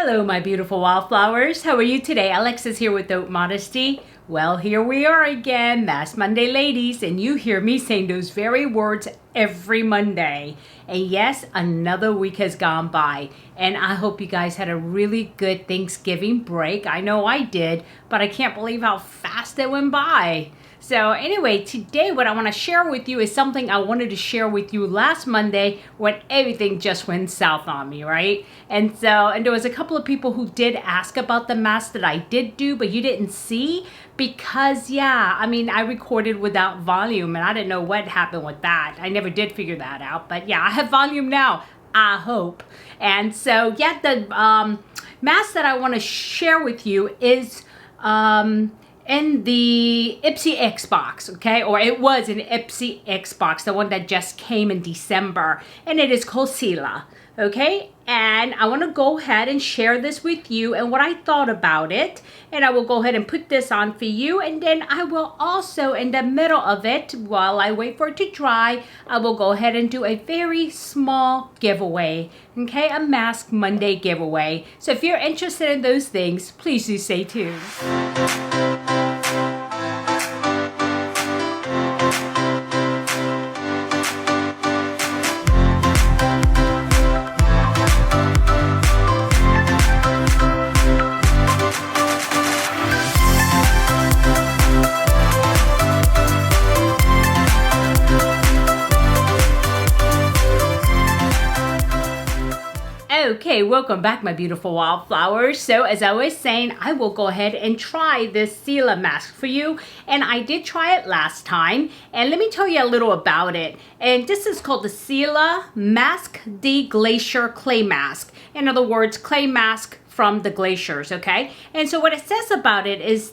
Hello, my beautiful wildflowers. How are you today? Alexa's here with Modesty. Well, here we are again, Mask Monday ladies, and you hear me saying those very words every Monday. And yes, another week has gone by, and I hope you guys had a really good Thanksgiving break. I know I did, but I can't believe how fast it went by. So anyway, today what I want to share with you is something I wanted to share with you last Monday when everything just went south on me, right? And there was a couple of people who did ask about the mask that I did do, but you didn't see because, I recorded without volume and I didn't know what happened with that. I never did figure that out, but yeah, I have volume now, I hope. And so, yeah, the mask that I want to share with you is in the IPSY X box, okay? Or it was an IPSY X box, the one that just came in December. And it is called Cela, okay? And I want to go ahead and share this with you and what I thought about it. And I will go ahead and put this on for you. And then I will also, in the middle of it, while I wait for it to dry, I will go ahead and do a very small giveaway, okay? A Mask Monday giveaway. So if you're interested in those things, please do stay tuned. Okay, welcome back, my beautiful wildflowers. So as I was saying, I will go ahead and try this Cela mask for you. And I did try it last time. And let me tell you a little about it. And this is called the Cela Mask de Glacier Clay Mask. In other words, clay mask from the glaciers, okay? And so what it says about it is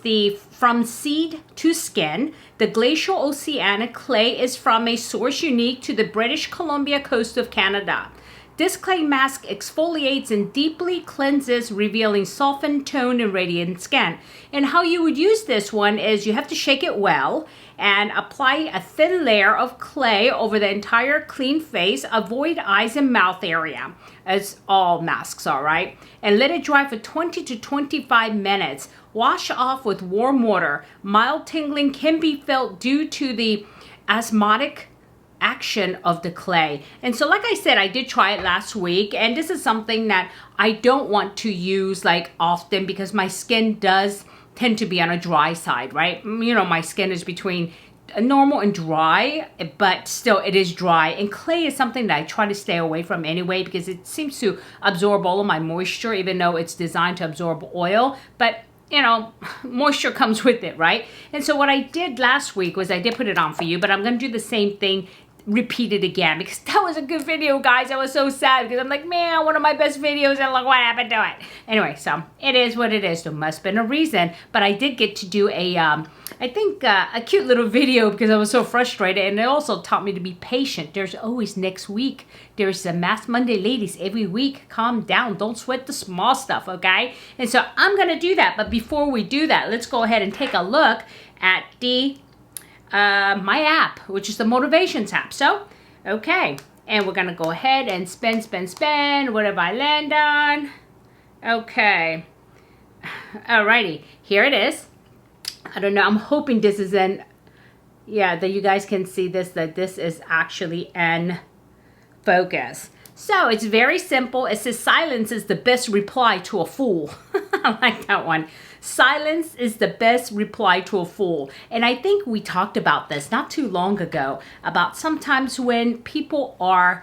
from seed to skin, the glacial oceanic clay is from a source unique to the British Columbia coast of Canada. This clay mask exfoliates and deeply cleanses, revealing softened, toned, and radiant skin. And how you would use this one is you have to shake it well and apply a thin layer of clay over the entire clean face. Avoid eyes and mouth area, as all masks are, right? And let it dry for 20 to 25 minutes. Wash off with warm water. Mild tingling can be felt due to the osmotic action of the clay. And so like I said, I did try it last week, and this is something that I don't want to use like often because my skin does tend to be on a dry side, right? You know, my skin is between normal and dry, but still it is dry. And clay is something that I try to stay away from anyway because it seems to absorb all of my moisture, even though it's designed to absorb oil. But you know, moisture comes with it, right? And so what I did last week was I did put it on for you, but I'm going to do the same thing, repeat it again, because that was a good video, guys. I was so sad because I'm like, man, one of my best videos, and look what happened to it. Anyway, so it is what it is. There must have been a reason, but I did get to do I think a cute little video because I was so frustrated, and it also taught me to be patient. There's always next week. There's a Mask Monday, ladies, every week. Calm down. Don't sweat the small stuff, okay? And so I'm going to do that, but before we do that, let's go ahead and take a look at my app, which is the Motivations app. So, okay, and we're going to go ahead and spin, whatever I land on. Okay. Alrighty, here it is. I don't know, I'm hoping this is that you guys can see this, that this is actually in focus. So it's very simple. It says silence is the best reply to a fool. I like that one. Silence is the best reply to a fool. And I think we talked about this not too long ago, about sometimes when people are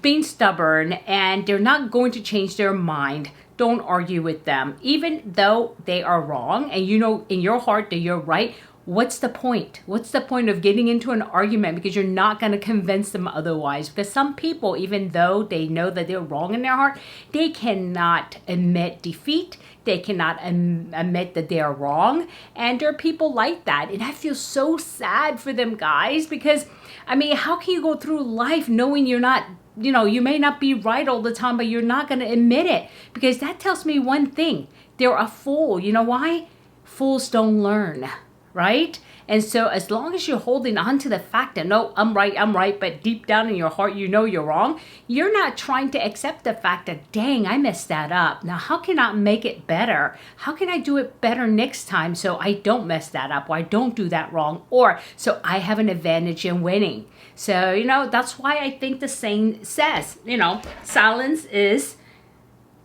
being stubborn and they're not going to change their mind, don't argue with them. Even though they are wrong and you know in your heart that you're right, what's the point? What's the point of getting into an argument because you're not going to convince them otherwise? Because some people, even though they know that they're wrong in their heart, they cannot admit defeat. They cannot admit that they are wrong. And there are people like that. And I feel so sad for them, guys, because, I mean, how can you go through life knowing you're not, you know, you may not be right all the time, but you're not going to admit it? Because that tells me one thing. They're a fool. You know why? Fools don't learn. right? And so as long as you're holding on to the fact that, no, I'm right, but deep down in your heart, you know you're wrong, you're not trying to accept the fact that, dang, I messed that up. Now, how can I make it better? How can I do it better next time so I don't mess that up, or I don't do that wrong, or so I have an advantage in winning? So, you know, that's why I think the saying says, you know, silence is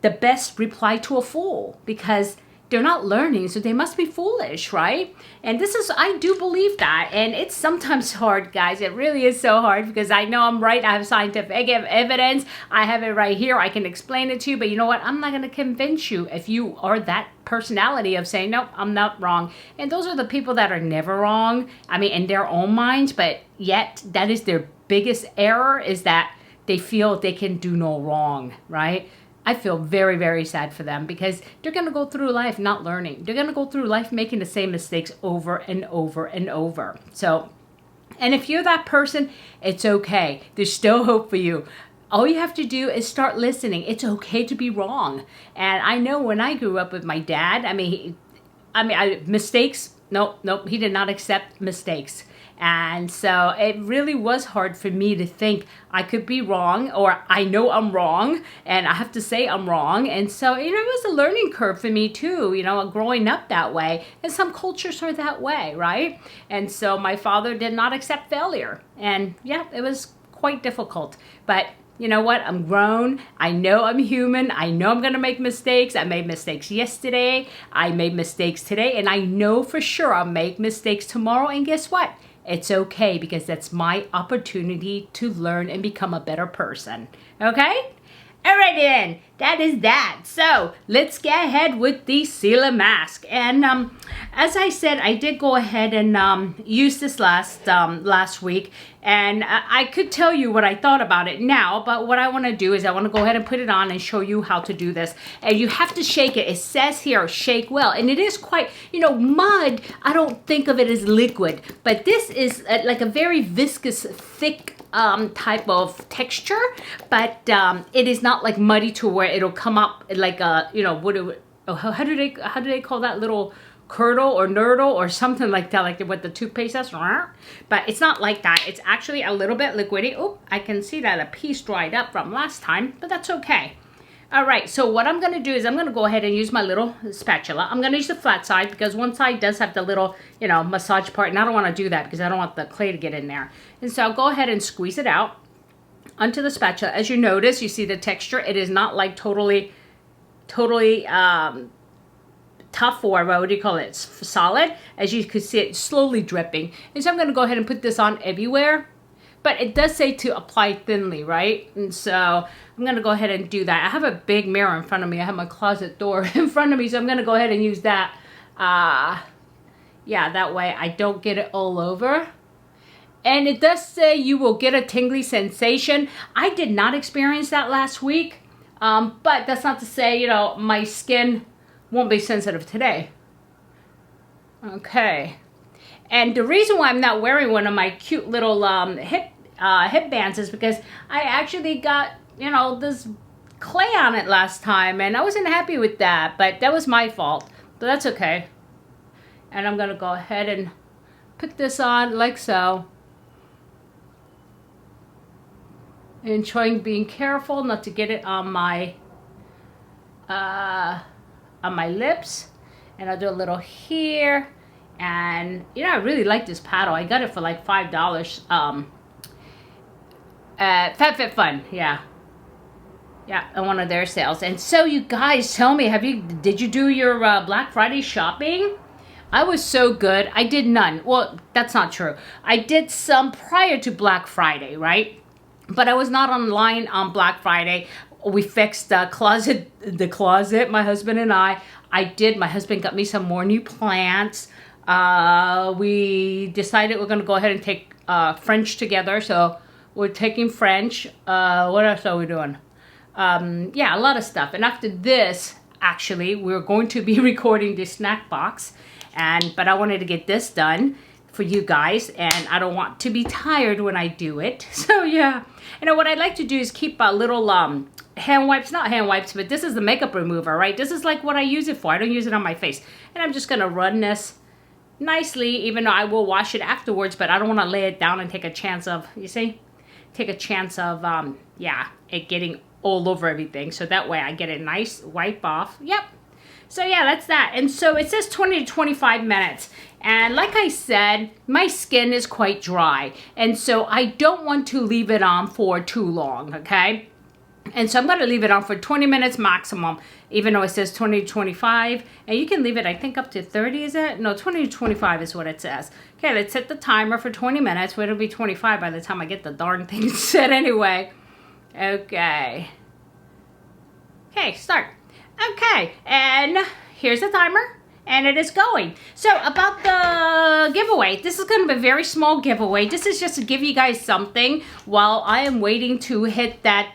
the best reply to a fool, because they're not learning, so they must be foolish, right? And this is, I do believe that. And it's sometimes hard, guys. It really is so hard, because I know I'm right. I have scientific evidence. I have it right here. I can explain it to you. But you know what? I'm not going to convince you if you are that personality of saying, nope, I'm not wrong. And those are the people that are never wrong. I mean, in their own minds, but yet that is their biggest error, is that they feel they can do no wrong, right? I feel very, very sad for them, because they're going to go through life not learning. They're going to go through life making the same mistakes over and over and over. So, and if you're that person, it's okay. There's still hope for you. All you have to do is start listening. It's okay to be wrong. And I know when I grew up with my dad, mistakes, nope, he did not accept mistakes. And so it really was hard for me to think I could be wrong, or I know I'm wrong and I have to say I'm wrong. And so, you know, it was a learning curve for me too, you know, growing up that way. And some cultures are that way, right? And so my father did not accept failure. And yeah, it was quite difficult. But you know what? I'm grown. I know I'm human. I know I'm going to make mistakes. I made mistakes yesterday. I made mistakes today. And I know for sure I'll make mistakes tomorrow. And guess what? It's okay, because that's my opportunity to learn and become a better person. Okay? All right then, that is that. So let's get ahead with the Cela mask. And as I said, I did go ahead and use this last week, and I could tell you what I thought about it now, but what I want to do is I want to go ahead and put it on and show you how to do this. And you have to shake it. It says here, shake well, and it is quite, you know, mud, I don't think of it as liquid, but this is like a very viscous, thick type of texture, but it is not like muddy to where it'll come up like a, you know, how do they call that, little curdle or nurdle or something like that, like what the toothpaste does. But it's not like that. It's actually a little bit liquidy. Oh, I can see that a piece dried up from last time, but that's okay. All right, so what I'm going to do is I'm going to go ahead and use my little spatula. I'm going to use the flat side, because one side does have the little, you know, massage part, and I don't want to do that because I don't want the clay to get in there. And so I'll go ahead and squeeze it out onto the spatula. As you notice, you see the texture. It is not like totally tough, or what do you call it? It's solid. As you can see, it's slowly dripping. And so I'm going to go ahead and put this on everywhere. But it does say to apply thinly, right? And so I'm going to go ahead and do that. I have a big mirror in front of me. I have my closet door in front of me, so I'm going to go ahead and use that. Yeah, that way I don't get it all over. And it does say you will get a tingly sensation. I did not experience that last week. But that's not to say, you know, my skin won't be sensitive today. Okay. And the reason why I'm not wearing one of my cute little headbands is because I actually got, you know, this clay on it last time, and I wasn't happy with that, but that was my fault. But that's okay. And I'm going to go ahead and put this on like so. And being careful not to get it on my lips. And I'll do a little here. And, you know, I really like this paddle. I got it for like $5 at FabFitFun. Yeah. Yeah, on one of their sales. And so you guys, tell me, did you do your Black Friday shopping? I was so good. I did none. Well, that's not true. I did some prior to Black Friday, right? But I was not online on Black Friday. We fixed the closet, my husband and I. My husband got me some more new plants. We decided we're going to go ahead and take French together. So we're taking French. What else are we doing? Yeah, a lot of stuff. And after this, actually, we're going to be recording the snack box. But I wanted to get this done for you guys. And I don't want to be tired when I do it. So yeah. You know, what I'd like to do is keep a little hand wipes, not hand wipes, but this is the makeup remover, right? This is like what I use it for. I don't use it on my face. And I'm just going to run this nicely, even though I will wash it afterwards, but I don't want to lay it down and take a chance of, you see, take a chance of, yeah, it getting all over everything. So that way I get a nice wipe off. Yep. So yeah, that's that. And so it says 20 to 25 minutes. And like I said, my skin is quite dry. And so I don't want to leave it on for too long, okay? And so I'm going to leave it on for 20 minutes maximum, even though it says 20 to 25. And you can leave it, I think, up to 30, is it? No, 20 to 25 is what it says. Okay, let's set the timer for 20 minutes. Well, it'll be 25 by the time I get the darn thing set anyway. Okay. Okay, start. Okay, and here's the timer, and it is going. So about the giveaway, this is going to be a very small giveaway. This is just to give you guys something while I am waiting to hit that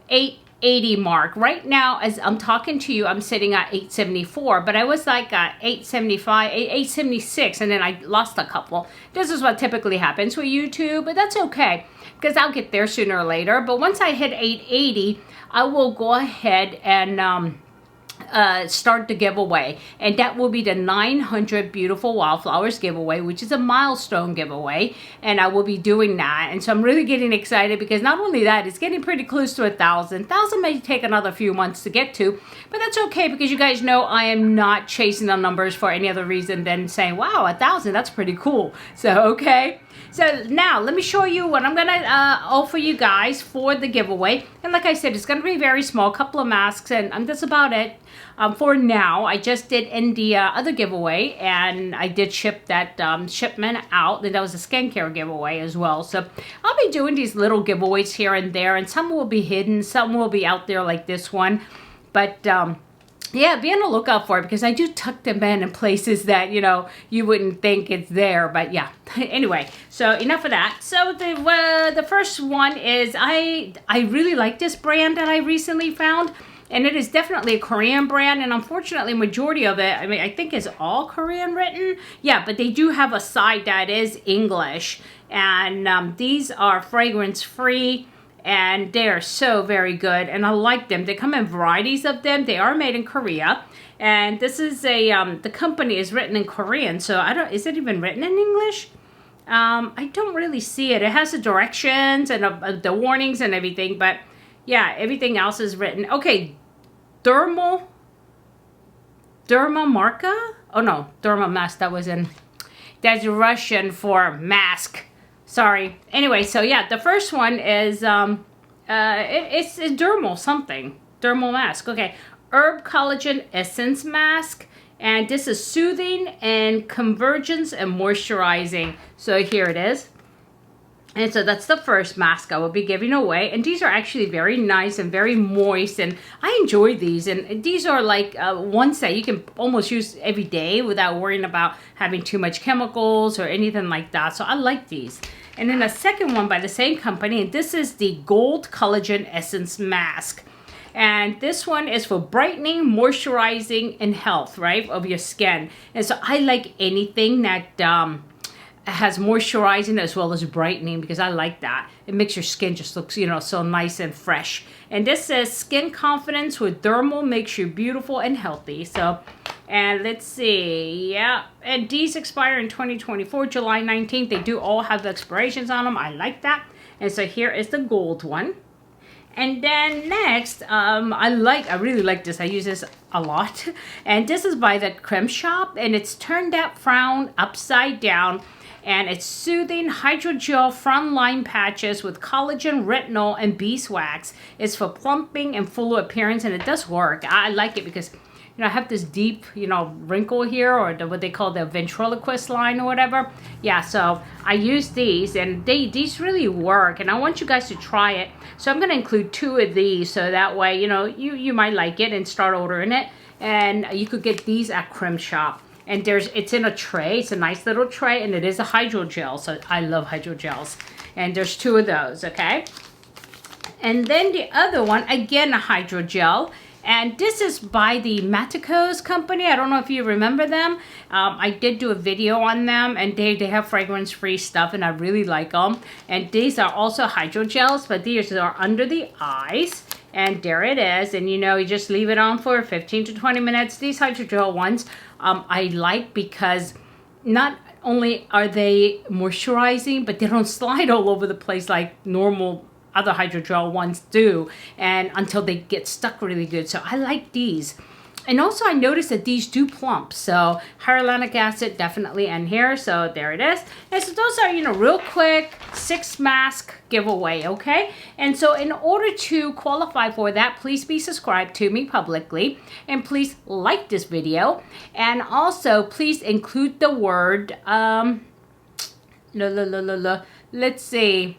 880 mark. Right now, as I'm talking to you, I'm sitting at 874, but I was like 875, 876, and then I lost a couple. This is what typically happens with YouTube, but that's okay, because I'll get there sooner or later. But once I hit 880, I will go ahead and start the giveaway, and that will be the 900 Beautiful Wildflowers giveaway, which is a milestone giveaway, and I will be doing that. And so I'm really getting excited, because not only that, it's getting pretty close to 1,000. 1,000 may take another few months to get to, but that's okay, because you guys know I am not chasing the numbers for any other reason than saying, wow, 1,000, that's pretty cool. So okay, so now let me show you what I'm gonna offer you guys for the giveaway. And like I said, it's gonna be very small, couple of masks, and that's about it. For now, I just did in the other giveaway, and I did ship that shipment out, and that was a skincare giveaway as well. So I'll be doing these little giveaways here and there, and some will be hidden, some will be out there like this one. But yeah, be on the lookout for it, because I do tuck them in places that, you know, you wouldn't think it's there. But yeah, anyway, so enough of that. So the first one is, I really like this brand that I recently found. And it is definitely a Korean brand, and unfortunately, majority of it, I mean, I think is all Korean written. Yeah, but they do have a side that is English. And these are fragrance-free, and they are so very good, and I like them. They come in varieties of them. They are made in Korea. And this is a, the company is written in Korean, so I don't, is it even written in English? I don't really see it. It has the directions and the warnings and everything, but yeah, everything else is written. Okay. Derma Marka? Oh no, Derma Mask, that's Russian for mask. Sorry. Anyway, so yeah, the first one is, it's dermal something. Dermal mask, okay. Herb Collagen Essence Mask. And this is soothing and convergence and moisturizing. So here it is. And so that's the first mask I will be giving away. And these are actually very nice and very moist. And I enjoy these. And these are like ones that you can almost use every day without worrying about having too much chemicals or anything like that. So I like these. And then the second one by the same company. And this is the Gold Collagen Essence Mask. And this one is for brightening, moisturizing, and health, right, of your skin. And so I like anything that has moisturizing as well as brightening, because I like that. It makes your skin just look, you know, so nice and fresh. And this says skin confidence with dermal makes you beautiful and healthy. So, and let's see, yeah. And these expire in 2024, July 19th. They do all have the expirations on them. I like that. And so here is the gold one. And then next, I really like this. I use this a lot. And this is by the Creme Shop, and it's Turn That Frown Upside Down. And it's soothing hydrogel front line patches with collagen, retinol, and beeswax. It's for plumping and fuller appearance, and it does work. I like it because, you know, I have this deep, you know, wrinkle here, or what they call the ventriloquist line or whatever. Yeah, so I use these, and these really work, and I want you guys to try it. So I'm going to include 2 of these, so that way, you know, you might like it and start ordering it. And you could get these at Creme Shop. And it's in a tray. It's a nice little tray, and it is a hydrogel. So I love hydrogels. And there's 2 of those, okay? And then the other one, again, a hydrogel. And this is by the Maticos company. I don't know if you remember them. I did do a video on them, and they have fragrance-free stuff, and I really like them. And these are also hydrogels, but these are under the eyes. And there it is. And, you know, you just leave it on for 15 to 20 minutes. These hydrogel ones, I like because not only are they moisturizing, but they don't slide all over the place like normal other hydrogel ones do, and until they get stuck really good. So I like these. And also I noticed that these do plump. So hyaluronic acid definitely in here. So there it is. And so those are, you know, real quick 6 mask giveaway, okay? And so in order to qualify for that, please be subscribed to me publicly. And please like this video. And also please include the word, let's see,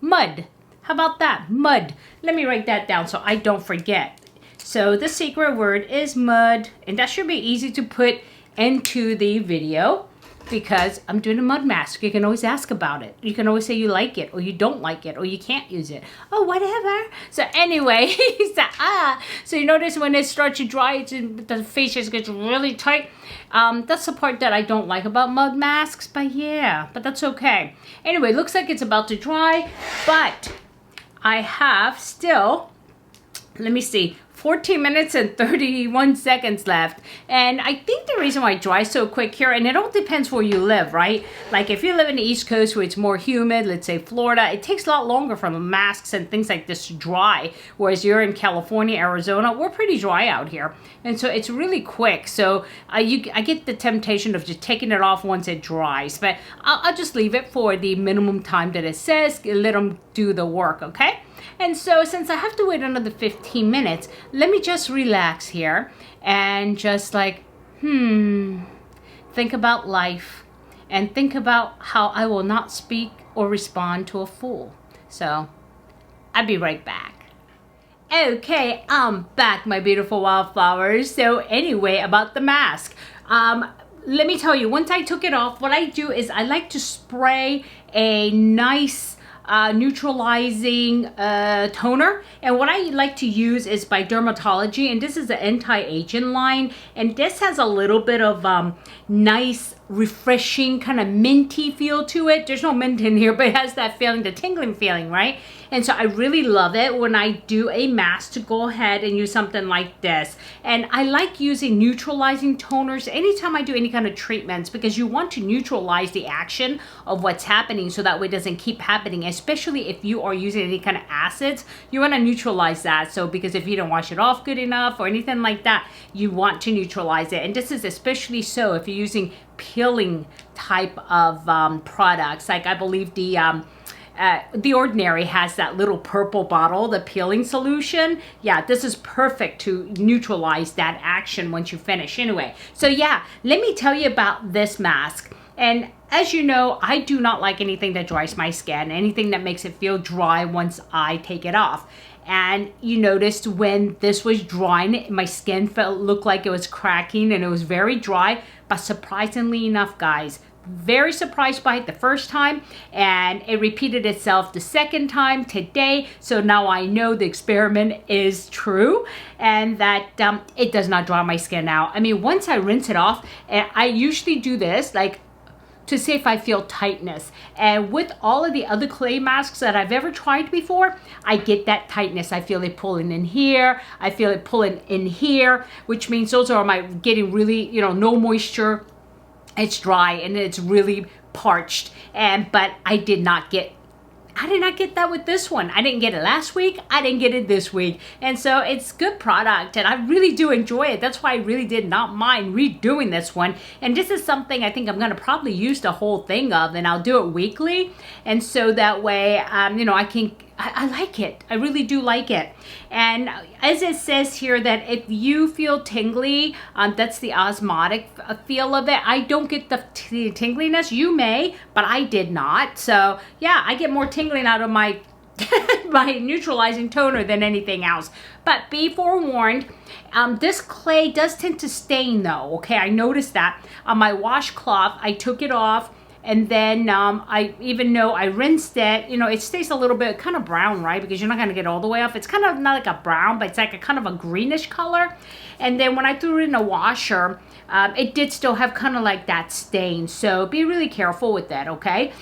mud. How about that? Mud. Let me write that down so I don't forget. So the secret word is mud, and that should be easy to put into the video because I'm doing a mud mask. You can always ask about it. You can always say you like it or you don't like it or you can't use it. Oh, whatever. So anyway, so you notice when it starts to dry, the face just gets really tight. That's the part that I don't like about mud masks, but yeah, but that's okay. Anyway, looks like it's about to dry, but I have still, let me see, 14 minutes and 31 seconds left. And I think the reason why it dries so quick here, and it all depends where you live, right? Like if you live in the East Coast where it's more humid, let's say Florida, it takes a lot longer for masks and things like this to dry. Whereas you're in California, Arizona, we're pretty dry out here. And so it's really quick. So I get the temptation of just taking it off once it dries. But I'll just leave it for the minimum time that it says, let them do the work, okay? And so since I have to wait another 15 minutes, let me just relax here and just like, think about life and think about how I will not speak or respond to a fool. So I'll be right back. Okay, I'm back, my beautiful wildflowers. So anyway, about the mask. Let me tell you, once I took it off, what I do is I like to spray a nice neutralizing toner, and what I like to use is by Dermatology, and this is the anti-aging line, and this has a little bit of nice refreshing kind of minty feel to it. There's no mint in here, but it has that feeling, the tingling feeling, right? And so I really love it when I do a mask to go ahead and use something like this. And I like using neutralizing toners anytime I do any kind of treatments, because you want to neutralize the action of what's happening so that way it doesn't keep happening, especially if you are using any kind of acids. You want to neutralize that. So because if you don't wash it off good enough or anything like that, you want to neutralize it. And this is especially so if you're using peeling type of products. Like I believe the Ordinary has that little purple bottle, the peeling solution. Yeah, this is perfect to neutralize that action once you finish. Anyway, so yeah, let me tell you about this mask. And as you know, I do not like anything that dries my skin, anything that makes it feel dry once I take it off. And you noticed when this was drying, my skin looked like it was cracking and it was very dry. But surprisingly enough, guys, very surprised by it the first time, and it repeated itself the second time today. So now I know the experiment is true and that it does not dry my skin out. I mean, once I rinse it off, and I usually do this like to see if I feel tightness. And with all of the other clay masks that I've ever tried before, I get that tightness. I feel it pulling in here. I feel it pulling in here, which means those are my getting really, you know, no moisture. It's dry and it's really parched. But I did not get that with this one. I didn't get it last week. I didn't get it this week. And so it's good product and I really do enjoy it. That's why I really did not mind redoing this one. And this is something I think I'm going to probably use the whole thing of, and I'll do it weekly. And so that way, you know, I like it. I really do like it. And as it says here that if you feel tingly, that's the osmotic feel of it. I don't get the tingliness. You may, but I did not. So yeah, I get more tingling out of my my neutralizing toner than anything else. But be forewarned, this clay does tend to stain though. Okay, I noticed that on my washcloth. I took it off. And then even though I rinsed it, you know, it stays a little bit kind of brown, right? Because you're not going to get all the way off. It's kind of not like a brown, but it's like a kind of a greenish color. And then when I threw it in the washer, it did still have kind of like that stain. So be really careful with that, okay?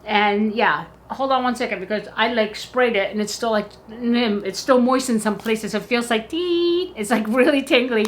And yeah, hold on one second because I like sprayed it and it's still like, it's still moist in some places. It feels like, it's like really tingly.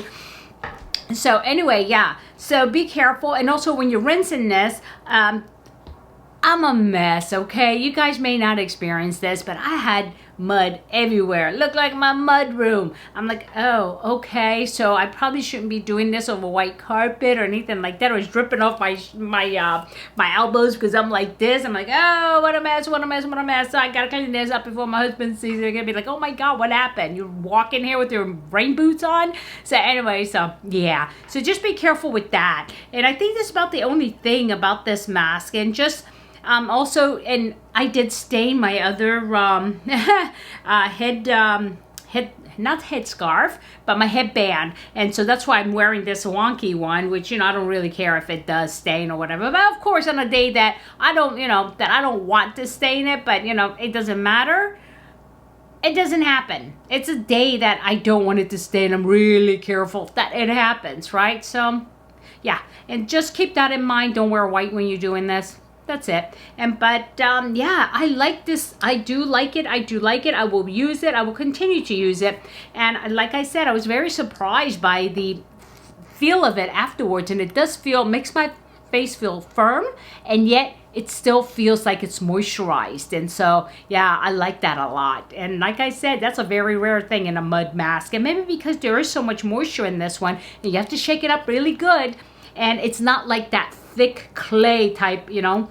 So anyway, yeah, So be careful. And also when you're rinsing this, I'm a mess, okay? You guys may not experience this, but I had mud everywhere. It looked like my mud room. I'm like, oh, okay. So I probably shouldn't be doing this over white carpet or anything like that. It was dripping off my elbows because I'm like this. I'm like, oh, what a mess, what a mess, what a mess. So I gotta clean this up before my husband sees it. They're gonna be like, oh my God, what happened? You're walking here with your rain boots on? So anyway, so yeah. So just be careful with that. And I think that's about the only thing about this mask. And just also, and I did stain my other not headscarf, but my headband. And so that's why I'm wearing this wonky one, which, you know, I don't really care if it does stain or whatever. But of course, on a day that I don't, you know, that I don't want to stain it, but, you know, it doesn't matter. It doesn't happen. It's a day that I don't want it to stain. I'm really careful that it happens, right? So, yeah. And just keep that in mind. Don't wear white when you're doing this. That's it. And but yeah, I like this. I do like it. I do like it. I will use it. I will continue to use it. And like I said, I was very surprised by the feel of it afterwards. And it does feel, makes my face feel firm, and yet it still feels like it's moisturized. And so yeah, I like that a lot. And like I said, that's a very rare thing in a mud mask. And maybe because there is so much moisture in this one, and you have to shake it up really good. And it's not like that thick clay type, you know,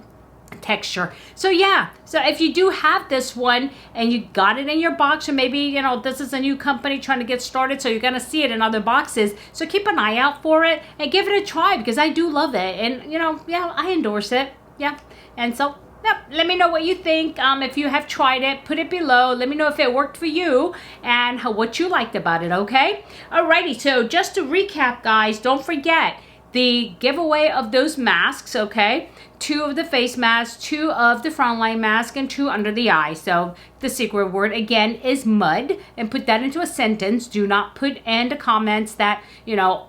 texture. So yeah, so if you do have this one and you got it in your box, or maybe, you know, this is a new company trying to get started, so you're gonna see it in other boxes, so keep an eye out for it and give it a try, because I do love it. And, you know, yeah, I endorse it. Yeah. And so yep, let me know what you think. If you have tried it, put it below. Let me know if it worked for you and what you liked about it, okay? Alrighty, so just to recap, guys, don't forget the giveaway of those masks, okay? 2 of the face masks, 2 of the frontline mask, and 2 under the eye. So the secret word again is mud, and put that into a sentence. Do not put in the comments that, you know,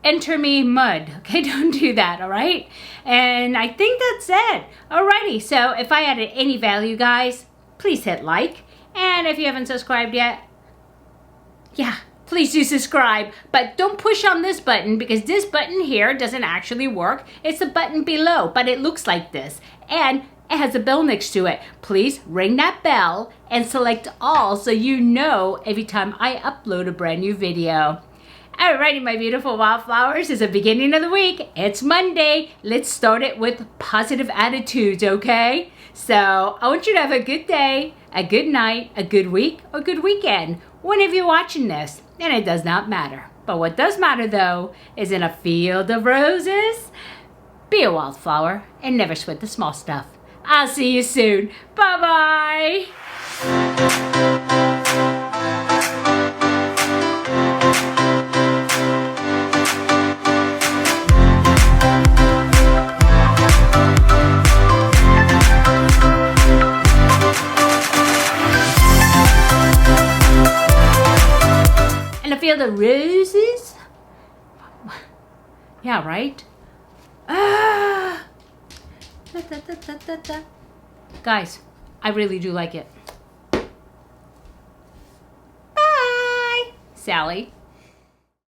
enter me mud, okay? Don't do that, all right? And I think that's it. Alrighty, so if I added any value, guys, please hit like. And if you haven't subscribed yet, yeah, please do subscribe, but don't push on this button, because this button here doesn't actually work. It's a button below, but it looks like this, and it has a bell next to it. Please ring that bell and select all, so you know every time I upload a brand new video. Alrighty, my beautiful wildflowers, it's the beginning of the week. It's Monday. Let's start it with positive attitudes, okay? So I want you to have a good day, a good night, a good week, or good weekend, whenever you're watching this. And it does not matter. But what does matter, though, is in a field of roses, be a wildflower and never sweat the small stuff. I'll see you soon. Bye-bye. Feel the roses? Yeah, right? Ah! Da, da, da, da, da, da. Guys, I really do like it. Bye! Sally.